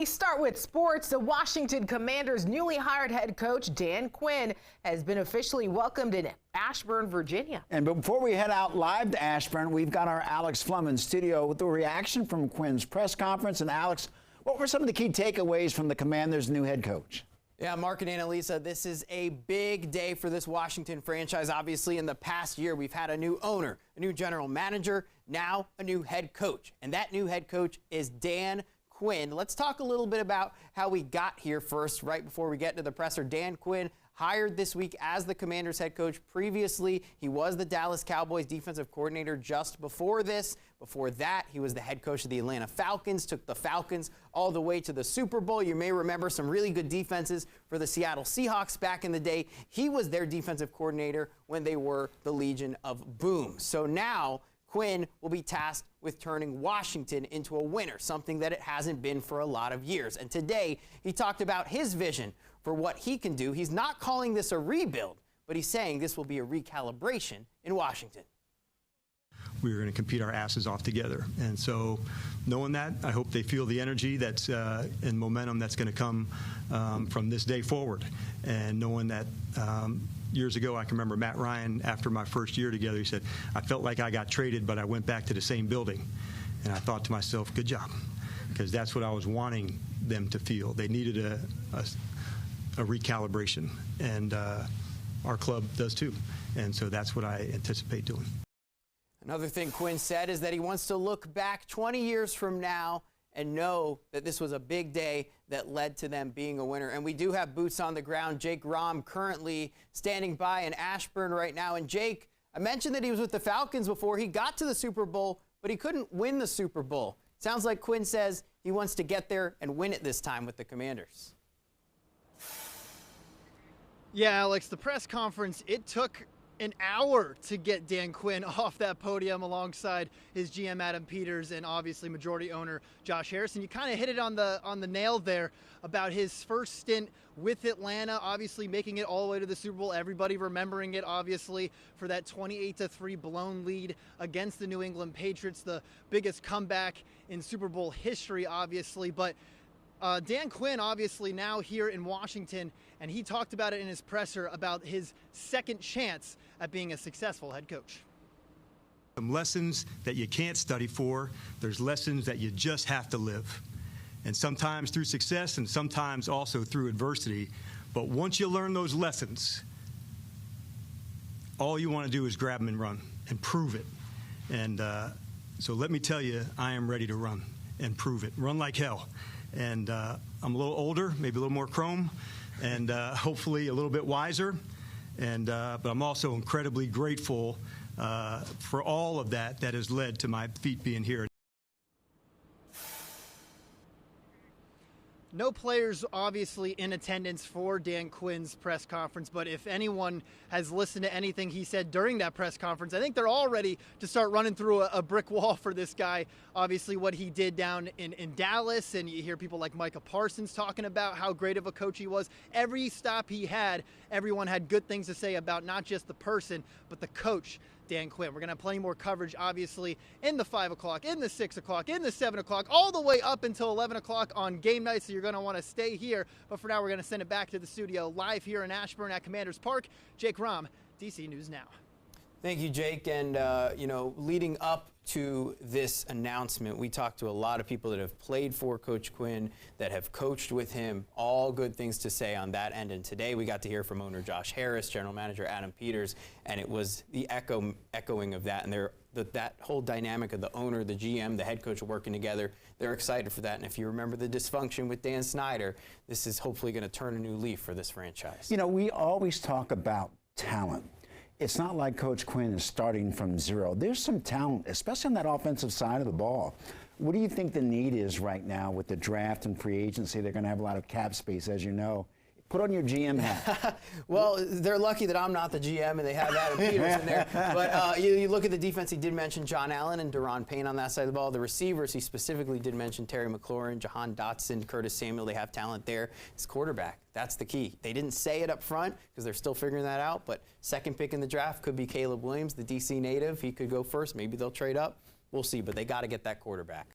We start with sports. The Washington Commanders' newly hired head coach, Dan Quinn, has been officially welcomed in Ashburn, Virginia. And before we head out live to Ashburn, we've got our Alex Flum in studio with the reaction from Quinn's press conference. And Alex, what were some of the key takeaways from the Commanders' new head coach? Yeah, Mark and Annalisa, this is a big day for this Washington franchise. Obviously, in the past year, we've had a new owner, a new general manager, now a new head coach. And that new head coach is Dan Quinn. Let's talk a little bit about how we got here first, right before we get to the presser. Dan Quinn, hired this week as the Commanders head coach. Previously, he was the Dallas Cowboys defensive coordinator just before this. Before that, he was the head coach of the Atlanta Falcons, took the Falcons all the way to the Super Bowl. You may remember some really good defenses for the Seattle Seahawks back in the day. He was their defensive coordinator when they were the Legion of Boom. So now Quinn will be tasked with turning Washington into a winner, something that it hasn't been for a lot of years. And today, he talked about his vision for what he can do. He's not calling this a rebuild, but he's saying this will be a recalibration in Washington. We were going to compete our asses off together. And so knowing that, I hope they feel the energy that's and momentum that's going to come from this day forward. And knowing that years ago, I can remember Matt Ryan, after my first year together, he said, I felt like I got traded, but I went back to the same building. And I thought to myself, good job, because that's what I was wanting them to feel. They needed a recalibration, and our club does too. And so that's what I anticipate doing. Another thing Quinn said is that he wants to look back 20 years from now and know that this was a big day that led to them being a winner. And we do have boots on the ground. Jake Rom currently standing by in Ashburn right now. And Jake, I mentioned that he was with the Falcons before he got to the Super Bowl, but he couldn't win the Super Bowl. Sounds like Quinn says he wants to get there and win it this time with the Commanders. Yeah, Alex, the press conference, it took an hour to get Dan Quinn off that podium alongside his GM Adam Peters and obviously majority owner Josh Harrison. You kind of hit it on the nail there about his first stint with Atlanta, obviously making it all the way to the Super Bowl. Everybody remembering it, obviously, for that 28-3 blown lead against the New England Patriots, the biggest comeback in Super Bowl history, obviously. But Dan Quinn, obviously, now here in Washington, and he talked about it in his presser about his second chance at being a successful head coach. Some lessons that you can't study for. There's lessons that you just have to live. And sometimes through success and sometimes also through adversity. But once you learn those lessons, all you want to do is grab them and run and prove it. And so let me tell you, I am ready to run and prove it. Run like hell. And I'm a little older, maybe a little more chrome, and hopefully a little bit wiser. And but I'm also incredibly grateful for all of that has led to my feet being here. No players obviously in attendance for Dan Quinn's press conference, but if anyone has listened to anything he said during that press conference, I think they're all ready to start running through a brick wall for this guy. Obviously what he did down in Dallas, and you hear people like Micah Parsons talking about how great of a coach he was. Every stop he had, everyone had good things to say about not just the person, but the coach, Dan Quinn. We're going to have plenty more coverage, obviously, in the 5 o'clock, in the 6 o'clock, in the 7 o'clock, all the way up until 11 o'clock on game night, so you're going to want to stay here. But for now, we're going to send it back to the studio live here in Ashburn at Commanders Park. Jake Rom, DC News Now. Thank you, Jake. And, you know, leading up to this announcement, we talked to a lot of people that have played for Coach Quinn, that have coached with him, all good things to say on that end. And today we got to hear from owner Josh Harris, general manager Adam Peters, and it was the echoing of that. And that whole dynamic of the owner, the GM, the head coach working together, they're excited for that. And if you remember the dysfunction with Dan Snyder, this is hopefully going to turn a new leaf for this franchise. You know, we always talk about talent. It's not like Coach Quinn is starting from zero. There's some talent, especially on that offensive side of the ball. What do you think the need is right now with the draft and free agency? They're going to have a lot of cap space, as you know. Put on your GM hat. Well, they're lucky that I'm not the GM and they have Adam Peters in there. But you look at the defense, he did mention John Allen and Daron Payne on that side of the ball. The receivers, he specifically did mention Terry McLaurin, Jahan Dotson, Curtis Samuel. They have talent there. His quarterback, that's the key. They didn't say it up front because they're still figuring that out, but second pick in the draft could be Caleb Williams, the DC native. He could go first. Maybe they'll trade up. We'll see, but they got to get that quarterback.